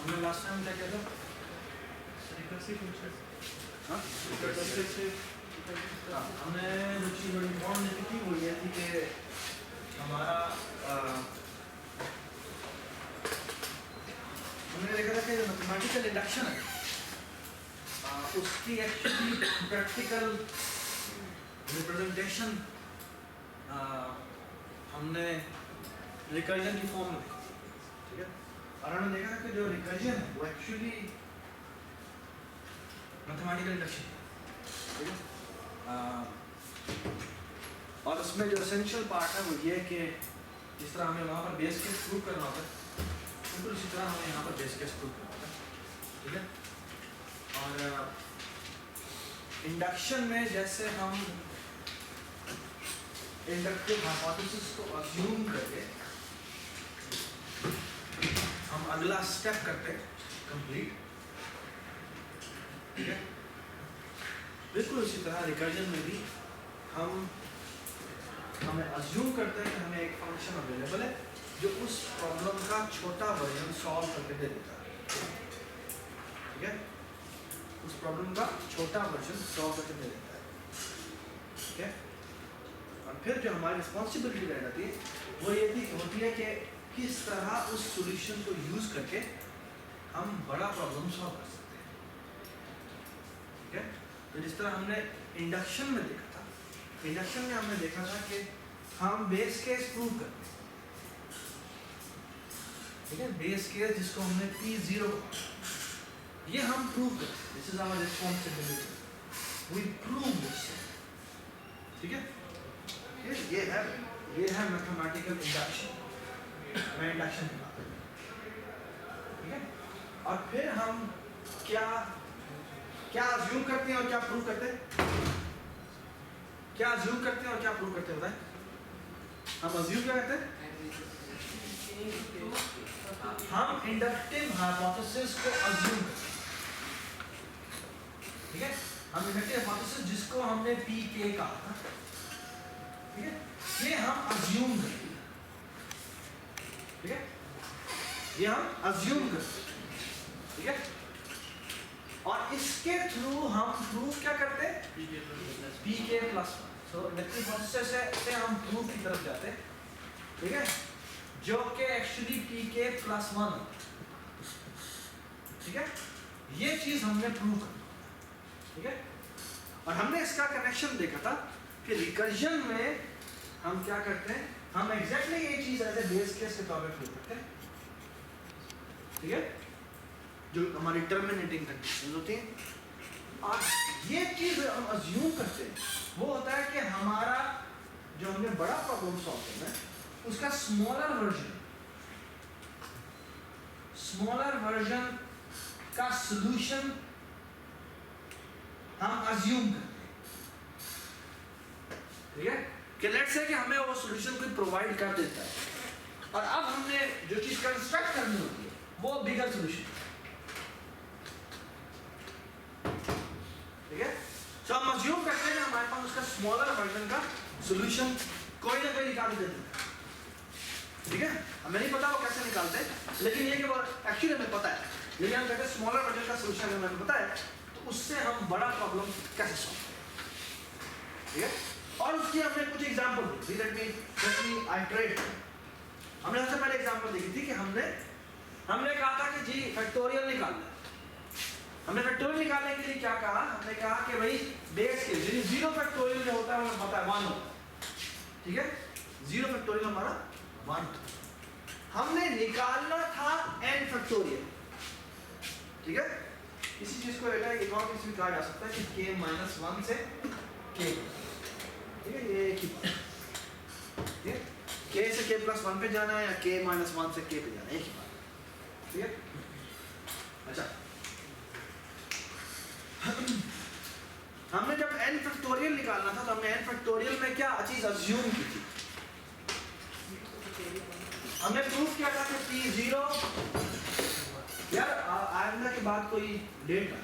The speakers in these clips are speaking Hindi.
हमने लास्ट टाइम क्या किया था? Recursive function. हाँ हमने जो चीज़ बड़ी इम्पोर्टेंट देखी थी वो ये थी कि हमारा हमने देखा था कि जो मैथमेटिकल इंडक्शन है उसकी एक्चुअली प्रैक्टिकल रिप्रेजेंटेशन हमने रिकर्जन की फॉर्म में देखी, ठीक है। और हमने देखा कि जो रिकर्जन है वो एक्चुअली मैथमेटिकल इंडक्शन, ठीक है। और उसमें जो एसेंशियल पार्ट है वो ये कि जिस तरह हमें वहाँ पर बेस केस प्रूव करना होता है बिल्कुल इसी तरह हमें यहाँ पर बेस केस प्रूव करना होता है, ठीक है। और इंडक्शन में जैसे हम इंडक्टिव हाइपोथेसिस को अज्यूम करके हम अगला स्टेप करते हैं कंप्लीट, ठीक है। बिल्कुल इसी तरह रिकर्जन में भी हमें अज्यूम करते हैं कि हमें एक फंक्शन अवेलेबल है जो उस प्रॉब्लम का छोटा वर्जन सॉल्व करके दे देता है, ठीक है। उस प्रॉब्लम का छोटा वर्जन सॉल्व करके दे देता है, ठीक है। और फिर जो हमारी रिस्पॉन्सिबिलिटी रह जाती है वो ये होती है कि किस तरह उस सॉल्यूशन को यूज करके हम बड़ा प्रॉब्लम सॉल्व कर सकते हैं, ठीक है। तो जिस तरह हमने इंडक्शन में देखा था, इंडक्शन में हमने देखा था कि हम बेस केस प्रूव करते हैं, ठीक है। बेस केस जिसको हमने P0 ये हम प्रूव करते हैं, this is our responsibility, we prove this, ठीक है। ये है मैथमेटिकल इंडक्शन, मैं इंडक्शन की बात करूं, ठीक है। और फिर हम क्या अज्यूम करते हैं और क्या प्रूव करते हैं? क्या अज्यूम करते हैं और क्या प्रूव करते हैं बताएं? हम अज्यूम क्या करते हैं? हम इंडक्टिव हाइपोथेसिस को अज्यूम करते हैं, ठीक है। हम इंडक्टिव हाइपोथेसिस जिसको हमने PK कहा था, ठीक है, ये हम अज्यूम करते हैं, ठीक है। ये हम अज्यूम करते हैं, ठीक है। और इसके थ्रू हम प्रूफ क्या करते हैं? PK plus 1। सो इंडक्टिव हाइपोथेसिस से हम प्रूफ की तरफ जाते हैं, ठीक है, जो कि एक्चुअली PK प्लस 1, ठीक है। ये चीज हमने प्रूव कर, ठीक है। और हमने इसका कनेक्शन देखा था कि रिकर्जन में हम क्या करते हैं, हम एग्जैक्टली ये चीज ऐसे बेस केस के तौर पे प्रूव करते हैं, ठीक है, जो हमारी टर्मिनेटिंग कंडीशन होती हैं। और ये चीज हम अज्यूम करते हैं वो होता है कि हमारा जो हमने बड़ा प्रॉब्लम सॉल्व करना है उसका स्मॉलर वर्जन का सॉल्यूशन हम अज्यूम करते हैं, ठीक है। कि लेट्स से कि हमें वो सॉल्यूशन कोई प्रोवाइड कर देता है और अब हमने जो चीज कंस्ट्रक्ट करनी होती है वो बिगर सॉल्यूशन, ठीक है। सो हम अज्यूम करते हैं कि हमारे पास उसका स्मॉलर वर्जन का सॉल्यूशन कोई ना कोई निकाल देता है, ठीक है। हमें नहीं पता वो कैसे निकालते हैं, लेकिन ये कि वो एक्चुअली हमें पता है, लेकिन हम कहते हैं स्मॉलर वर्जन का सॉल्यूशन हमें पता है तो उससे हम बड़ा प्रॉब्लम कैसे सॉल्व करें, ठीक है। और उसकी हमने कुछ एग्जांपल दी, लेट मी आइटरेट। हमने सबसे पहले एग्जांपल देखी थी कि हमने कहा था कि जी फैक्टोरियल निकालना है। हमने फैक्टोरियल निकालने के लिए क्या कहा? हमने कहा कि भाई बेस के 0 फैक्टोरियल जो होता है हमें पता है 1 होता है, ठीक है। 0 फैक्टोरियल हमारा 1, हमने निकालना था n फैक्टोरियल, ठीक है। इसी चीज को एक और किसी भी कहा जा सकता है कि k - 1 से k, ठीक है। ये एक ही बात, ठीक है। k से k + 1 पे जाना है या k - 1 से k पे जाना है, एक ही बात, ठीक है। अच्छा, हमने जब n फैक्टोरियल निकालना था तो हमने n फैक्टोरियल में क्या चीज अज्यूम की थी? हमने प्रूफ किया था कि P0 यार आइंदा के बाद कोई डेट है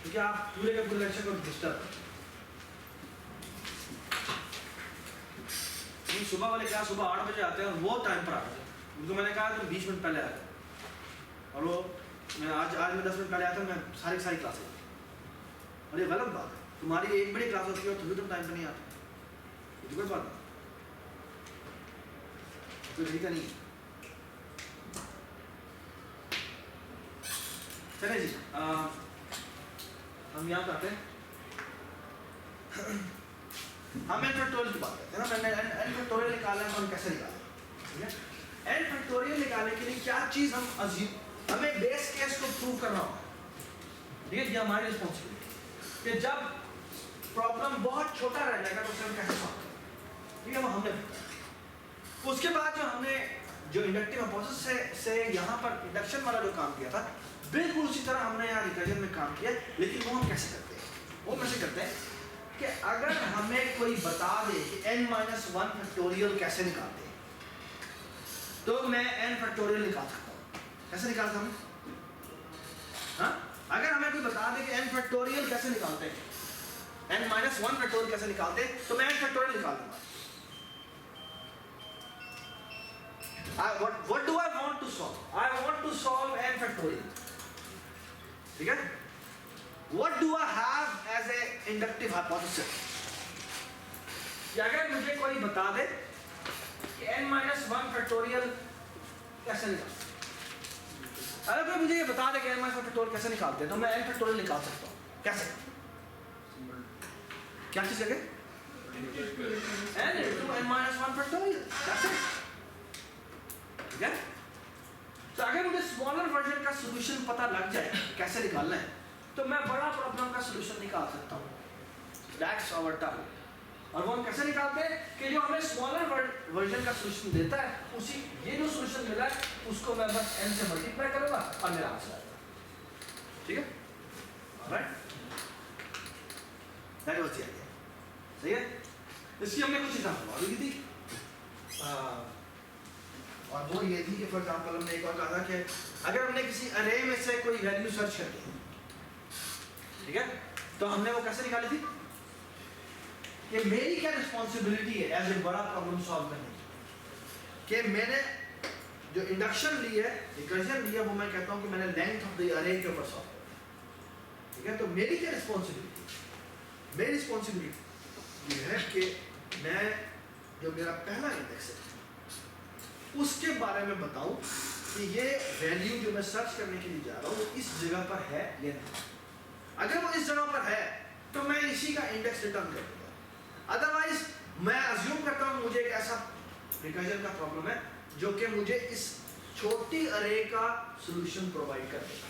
क्योंकि आप पूरे के पूरे लेक्चर को डिस्टर्ब कर, सुबह वाले क्लास सुबह 8 बजे आते हैं और वो टाइम पर आते हैं, उनको मैंने कहा तुम 20 मिनट पहले आ जाओ, और वो मैं आज मैं 10 मिनट पहले आया था, मैं सारी क्लासें, और ये गलत बात है। तुम्हारी एक बड़ी क्लास होती है और तुम भी तुम टाइम पर नहीं आते, ये कोई बात तो ठीक है नहीं। चले जी, हम यहाँ पे आते हैं, हम एन फैक्टोरियल की बात करते हैं ना। मैंने एन फैक्टोरियल निकाला है, हम कैसे निकालें, ठीक है। एन फैक्टोरियल निकालने के लिए क्या चीज़ हम हमें बेस केस को प्रूव करना होगा, ठीक है। ये हमारी रिस्पॉन्सिबिलिटी कि जब प्रॉब्लम बहुत छोटा रह जाएगा तो उसे हम कैसे सॉल्व करें, ठीक है। वो हमने उसके बाद जो इंडक्टिव हाइपोथेसिस से यहाँ पर इंडक्शन वाला जो काम किया था, बिल्कुल उसी तरह हमने यहाँ रिकर्जन में काम किया। लेकिन वो हम कैसे करते हैं, वो कैसे करते हैं कि अगर हमें कोई बता दे कि n-1 फैक्टोरियल कैसे निकालते हैं, तो मैं n फैक्टोरियल निकाल सकता हूँ। कैसे निकालता हूँ? हाँ, अगर हमें कोई बता दे कि n फैक्टोरियल कैसे निकालते हैं, n-1 फैक्टोरियल कैसे निकालते हैं, तो मैं n फैक्टोरियल निकाल दूंगा। What do I want to solve? I want to solve n factorial. ठीक है? What do I have as a inductive hypothesis? कि अगर मुझे कोई बता दे कि n-1 फैक्टोरियल कैसे निकालते, अगर कोई मुझे ये बता दे कि n-1 फैक्टोरियल कैसे निकालते हैं, तो मैं n फैक्टोरियल निकाल सकता हूँ। कैसे? क्या चीज लगे? n into n-1 factorial. कैसे? ठीक है। तो अगर मुझे स्मॉलर वर्जन का सॉल्यूशन पता लग जाए कैसे निकालना है, तो मैं बड़ा प्रॉब्लम का सॉल्यूशन निकाल सकता हूँ। That's our target. और वो हम कैसे निकालते हैं कि जो हमें स्मॉलर वर्जन का सॉल्यूशन देता है, उसी ये जो सॉल्यूशन मिला है उसको मैं बस n से मल्टीप्लाई करूंगा और मेरा आंसर आएगा। ठीक है, right, that was the idea. सही है। इसकी हमने कुछ एग्जांपल ली थी, और वो ये थी कि फॉर एग्जांपल हमने एक और कहा था कि अगर हमने किसी अरे में से कोई वैल्यू सर्च कर ली, ठीक है, तो हमने वो कैसे निकाली थी कि मेरी क्या रिस्पॉन्सिबिलिटी है एज ए बड़ा प्रॉब्लम सॉल्व करने की, कि मैंने जो इंडक्शन ली है, रिकर्जन ली है, वो मैं कहता हूँ कि मैंने लेंथ ऑफ द अरे के ऊपर सॉल्व किया। ठीक है, तो मेरी क्या रिस्पॉन्सिबिलिटी, मेरी रिस्पॉन्सिबिलिटी ये है कि मैं जो मेरा पहला इंडेक्स है उसके बारे में बताऊं कि ये वैल्यू जो मैं सर्च करने के लिए जा रहा हूँ वो इस जगह पर है या नहीं। अगर वो इस जगह पर है तो मैं इसी का इंडेक्स रिटर्न कर दूंगा। अदरवाइज मैं अज्यूम करता हूँ मुझे एक ऐसा रिकर्जन का प्रॉब्लम है जो कि मुझे इस छोटी अरे का सॉल्यूशन प्रोवाइड कर देगा।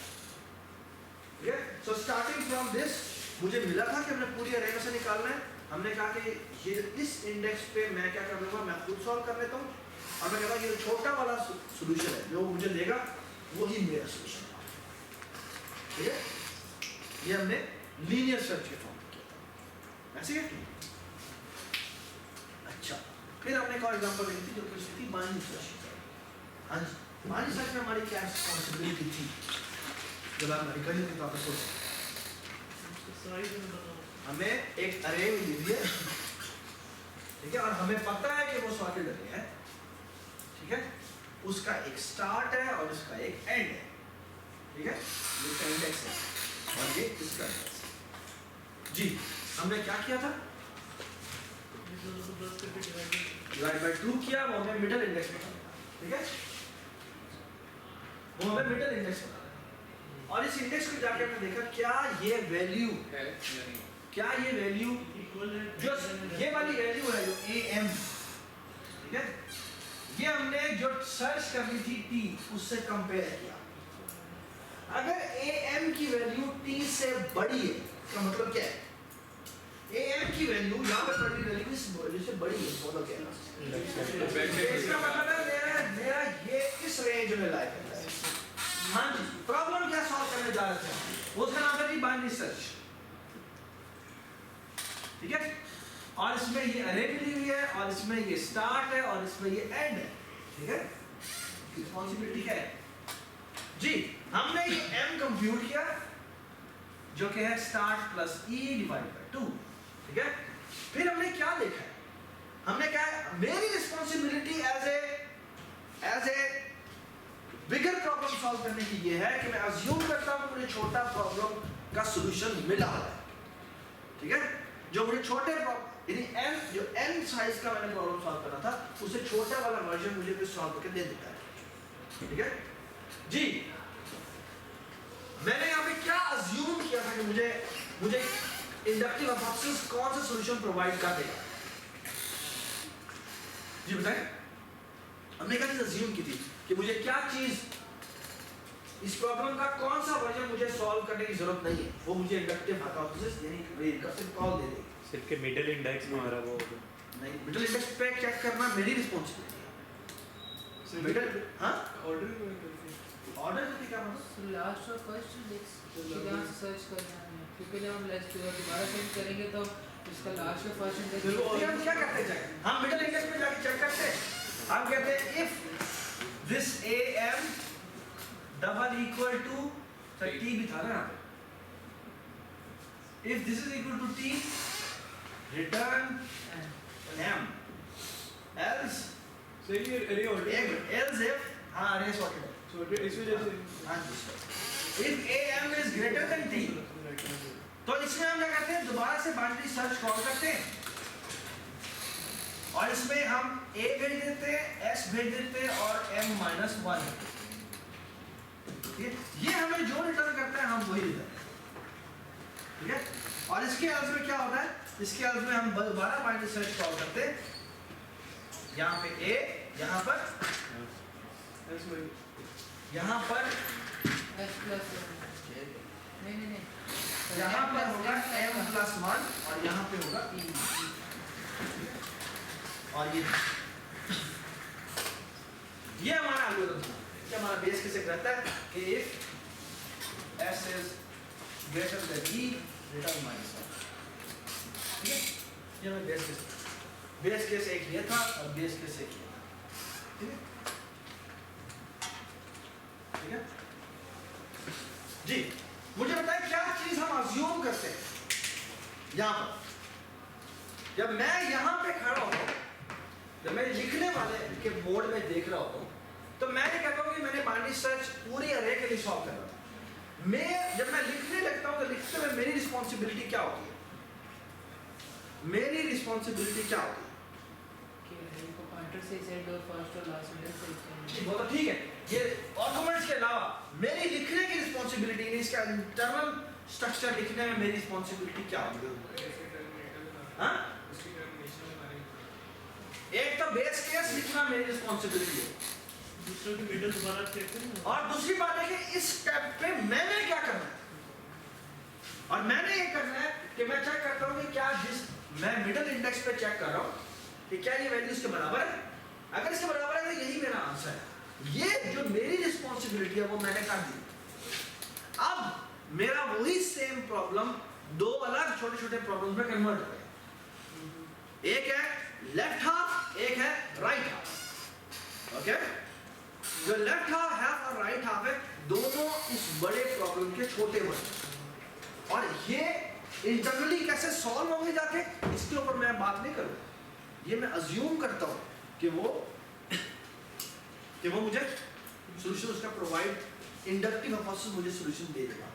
ठीक है, सो स्टार्टिंग फ्रॉम दिस मुझे मिला था कि हमने पूरी अरे में से निकालना है। हमने कहा कि ये इस इंडेक्स पे मैं क्या कर लूँगा, मैं खुद सॉल्व कर लेता हूँ, और मैं कहता हूँ ये छोटा वाला सॉल्यूशन है जो मुझे देगा वही मेरा सॉल्यूशन है। ठीक है, ये हमने लीनियर सर्च के फॉर्म में किया था, ऐसे है। अच्छा, फिर हमने एक और एग्जांपल ली थी जो कि थी बाइनरी सर्च। हाँ जी, बाइनरी सर्च में हमारी क्या रिस्पॉन्सिबिलिटी थी जब आप रिकर्जन के तौर पर सोचते, हमें एक अरे मिली हुई है, ठीक है, और हमें पता है कि वो सॉर्टेड अरे है, ठीक है, उसका एक स्टार्ट है और उसका एक एंड है। ठीक है, इसका इंडेक्स है और ये इसका इंडेक्स है। जी, हमने क्या किया था, डिवाइड बाय 2 किया, वो हमें मिडिल इंडेक्स बताया। ठीक है, वो हमें मिडिल इंडेक्स बताया, और इस इंडेक्स को जाके हमने देखा क्या ये वैल्यू है, क्या ये वैल्यू जो ये वाली वैल्यू है जो am, ठीक है, ये हमने जो सर्च करनी थी t उससे कंपेयर किया। अगर am की वैल्यू t से बड़ी है, इसका मतलब क्या है, am की वैल्यू यहाँ पे बड़ी वैल्यू इस वैल्यू से बड़ी है, मतलब क्या है, इसका मतलब है मेरा ये इस रेंज में लाई करता है। हाँ जी, प्रॉब्लम क्या सॉल्व करने जा रहे थे, उसका नाम है बाइनरी सर्च। ठीक है, और इसमें ये अरे मिली हुई है, और इसमें ये स्टार्ट है, और इसमें ये एंड है। ठीक है, रिस्पॉन्सिबिलिटी है जी। हमने ये m कंप्यूट किया जो कि है start plus e divide by 2। ठीक है, फिर हमने क्या देखा है, हमने क्या, मेरी responsibility as a bigger problem solve करने की ये है कि मैं अज्यूम करता हूँ मुझे छोटा प्रॉब्लम का सॉल्यूशन मिला हुआ है, ठीक है। जो मुझे छोटे यानी n जो n साइज का मैंने प्रॉब्लम सॉल्व करना था उससे छोटा वाला वर्जन मुझे भी सॉल्व करके दे देता है, ठीक है जी। मैंने यहाँ पे क्या अज्यूम किया था कि मुझे इंडक्टिव हाइपोथेसिस कौन सा सॉल्यूशन प्रोवाइड कर देगा, जी बताएं। हमने क्या चीज अज्यूम की थी कि मुझे क्या चीज इस प्रॉब्लम का कौन सा वर्जन मुझे सॉल्व करने की जरूरत नहीं है, वो मुझे इंडक्टिव हाइपोथेसिस यानी रिकर्सिव कॉल दे देगी। सिर्फ के मिडिल इंडेक्स में हमारा वो नहीं, मिडिल इंडेक्स पे चेक करना मेरी रिस्पांसिबिलिटी है। मिडिल हां ऑर्डर ऑर्डर तो क्या मतलब लास्ट और फर्स्ट इंडेक्स यहाँ से सर्च करना है, क्योंकि जब हम लेट्स दोबारा सर्च करेंगे तो इसका लास्ट और फर्स्ट इंडेक्स फिर हम क्या करते हैं, हम मिडिल इंडेक्स पे जाके चेक करते हैं। हम कहते हैं if this am double equal to t भी था ना, if this is equal to t return m else सही है अरे ऑर्डर else if हां अरे सॉर्टेड सो इस वजह से हां if am is greater than t तो इसमें हम क्या करते हैं दोबारा से बाइनरी सर्च कॉल करते हैं और इसमें हम a भेज देते हैं s भेज देते हैं और m-1 ये हमें जो रिटर्न करता है हम वही रिटर्न, ठीक है। और इसके अर्थ में क्या होता है, इसके अर्थ में हम दोबारा बाइनरी सर्च कॉल करते हैं, यहाँ पे a यहाँ पर S प्लस नहीं यहाँ पर होगा m+1 और यहाँ पे होगा e और ये हमारा एल्गोरिथम है। कि हमारा बेस कैसे कहता है कि if s is greater than e return -1, ठीक है। ये हमारा बेस केस एक ये था और बेस केस एक ये था, ठीक है जी। मुझे बताएं क्या चीज हम अज्यूम करते हैं यहाँ पर, जब मैं यहाँ पे खड़ा होता हूँ, जब मैं लिखने वाले के मोड में देख रहा होता हूँ तो मैं ये कहता हूँ कि मैंने बाइनरी सर्च पूरी अरे के लिए सॉल्व कर रहा था। मैं जब मैं लिखने लगता हूँ तो लिखते हुए मेरी रिस्पॉन्सिबिलिटी क्या होती है, मेरी रिस्पॉन्सिबिलिटी क्या होती है कि इनको पॉइंटर से सेट और फर्स्ट और लास्ट इंडेक्स से वो तो ठीक है। ये आर्गुमेंट्स के अलावा मेरी लिखने की रिस्पॉन्सिबिलिटी नहीं, इसका इंटरनल स्ट्रक्चर लिखने में मेरी रिस्पॉन्सिबिलिटी क्या होगी, हाँ? एक तो बेस केस लिखना मेरी रिस्पॉन्सिबिलिटी है, दूसरा की मिडिल दोबारा चेक करना, और दूसरी बात है कि इस स्टेप पे मैंने क्या करना है, और मैंने ये करना है कि मैं चेक करता हूँ कि क्या जिस मैं मिडिल इंडेक्स पे चेक कर रहा हूँ कि क्या ये वैल्यू इसके बराबर है, अगर इसके बराबर है तो यही मेरा आंसर है। ये जो मेरी रिस्पॉन्सिबिलिटी है वो मैंने कर दी। अब मेरा वही सेम प्रॉब्लम दो अलग छोटे छोटे प्रॉब्लम्स में कन्वर्ट हो गया, एक है लेफ्ट हाफ, एक है राइट हाफ, ओके। जो लेफ्ट हाफ और राइट हाफ है दोनों इस बड़े प्रॉब्लम के छोटे वर्जन, और ये इंटरनली कैसे सॉल्व होंगे जाके इसके ऊपर मैं बात नहीं करूँ, ये मैं अज्यूम करता हूँ कि वो मुझे सॉल्यूशन उसका प्रोवाइड इंडक्टिव हाइपोथेसिस मुझे सॉल्यूशन दे देगा,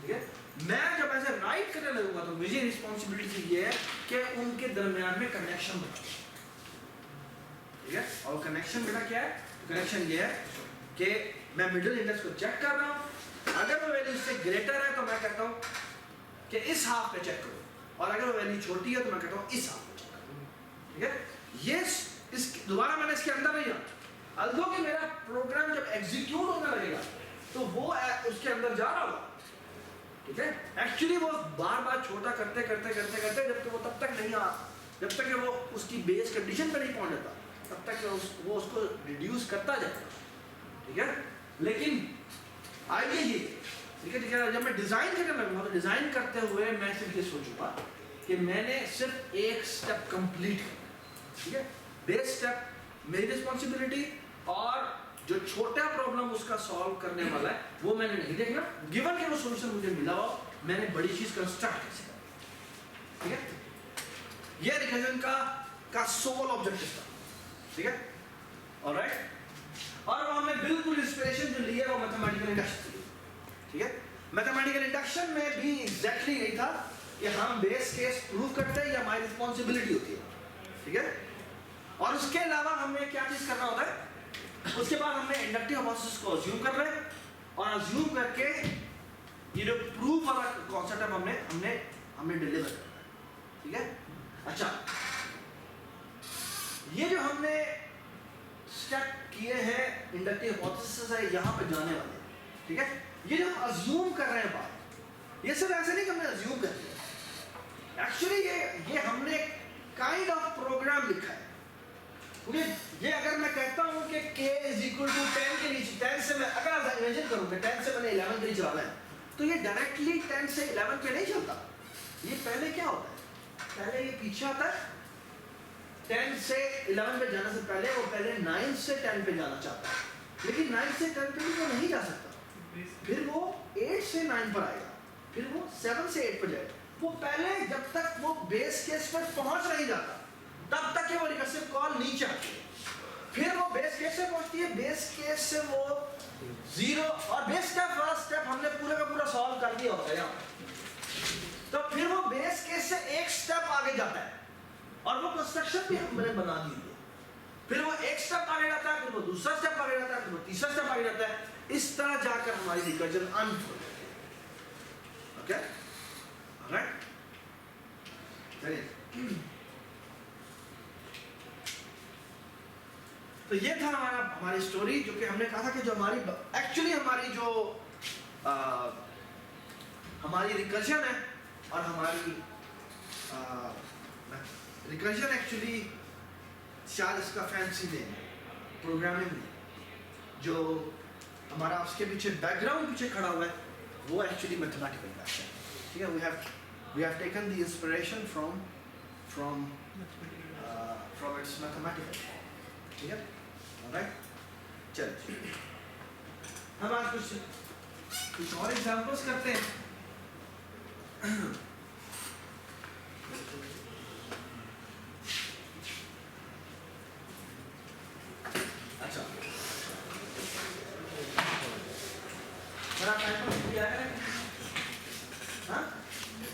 ठीक है। मैं जब ऐसे राइट करने लगूंगा तो मुझे रिस्पॉन्सिबिलिटी ये है कि उनके दरमियान में कनेक्शन बना, ठीक है। और कनेक्शन बेटा क्या है, कनेक्शन ये है कि मैं मिडिल इंडेक्स को चेक कर रहा हूँ, अगर वो वैल्यू इससे ग्रेटर है तो मैं कहता हूँ कि इस हाफ पे चेक करो, और अगर वो वैल्यू छोटी है तो मैं कहता हूँ इस हाफ पे चेक करो, ठीक है। ये इस दोबारा मैंने इसके अंदर नहीं जाना, अल्दो कि मेरा प्रोग्राम जब एग्जीक्यूट होने लगेगा तो वो उसके अंदर जा रहा होगा, ठीक है। एक्चुअली वो बार बार छोटा करते करते करते करते जब तक वो तब तक नहीं आ, जब तक कि वो उसकी बेस कंडीशन पे नहीं पहुंच जाता तब तक वो उसको रिड्यूस करता जाएगा, ठीक है। लेकिन आइए ये ठीक है, जब मैं डिजाइन करने लगूंगा तो डिजाइन करते हुए मैं सिर्फ ये सोचूंगा कि मैंने सिर्फ एक स्टेप कंप्लीट करना, ठीक है। बेस स्टेप मेरी रिस्पॉन्सिबिलिटी, और जो छोटा प्रॉब्लम उसका सॉल्व करने वाला है वो मैंने नहीं देखना, गिवन कि वो सॉल्यूशन मुझे मिला हो मैंने बड़ी चीज कंस्ट्रक्ट कैसे करनी, ठीक है। ये रिकर्जन का सोल ऑब्जेक्टिव था, ठीक है, ऑलराइट। और हमने बिल्कुल इस पे इंस्पिरेशन जो ली है वो मैथमेटिकल इंडक्शन थी, ठीक है। मैथमेटिकल इंडक्शन में भी एग्जैक्टली यही था कि हम बेस केस प्रूव करते हैं, ये हमारी रिस्पॉन्सिबिलिटी होती है, ठीक है। और उसके अलावा हमें क्या चीज करना होता है, उसके बाद हमने इंडक्टिव हाइपोथेसिस को अज्यूम कर रहे हैं और अज्यूम करके ये जो प्रूफ वाला कॉन्सेप्ट है हमने डिलीवर करना है, ठीक है। अच्छा, ये जो हमने स्टेप किए हैं इंडक्टिव हाइपोथेसिस है यहाँ पे जाने वाले, ठीक है। ये जो हम अज्यूम कर रहे हैं बात, ये सिर्फ ऐसे नहीं कि हमने अज्यूम कर लिया, एक्चुअली ये हमने काइंड ऑफ प्रोग्राम लिखा है। ये अगर मैं कहता हूँ कि k = 10 के नीचे 10 से मैं अगर इमेजिन करूँगा 10 से मैंने 11 के लिए चलाना है, तो ये डायरेक्टली 10 से 11 पे नहीं चलता। ये पहले क्या होता है, पहले ये पीछे आता है, 10 से 11 पे जाने से पहले वो पहले 9 से 10 पे जाना चाहता है, लेकिन 9 से 10 पे वो नहीं जा सकता, फिर वो 8 से 9 पर आएगा, फिर वो 7 से 8 पर जाएगा। वो पहले जब तक वो बेस केस पर पहुंच नहीं जाता तब तक वो रिकर्सिव कॉल नीचे आती है, फिर वो बेस केस से पहुंचती है, बेस केस से वो 0 और बेस का फर्स्ट स्टेप हमने पूरा का पूरा सॉल्व कर दिया होता है यहाँ, तो फिर वो बेस केस से एक स्टेप आगे जाता है और वो कंस्ट्रक्शन भी हमने बना दी है, फिर वो एक स्टेप आगे जाता है, फिर वो दूसरा स्टेप आगे जाता है, फिर वो तीसरा स्टेप आगे जाता है, इस तरह जाकर हमारी रिकर्जन अनफोल्ड होती है। ओके, ऑलराइट, चलिए। तो ये था हमारी स्टोरी, जो कि हमने कहा था कि जो हमारी जो हमारी रिकर्जन है और हमारी रिकर्जन एक्चुअली शायद इसका फैंसी नेम है, प्रोग्रामिंग में जो हमारा उसके पीछे बैकग्राउंड पीछे खड़ा हुआ है वो एक्चुअली मैथमेटिकल इंडक्शन, ठीक है। We have taken the inspiration from its mathematical, ठीक है, ऑलराइट। चलिए हम आज कुछ और एग्जांपल्स करते हैं। अच्छा, मेरा टाइम किया है।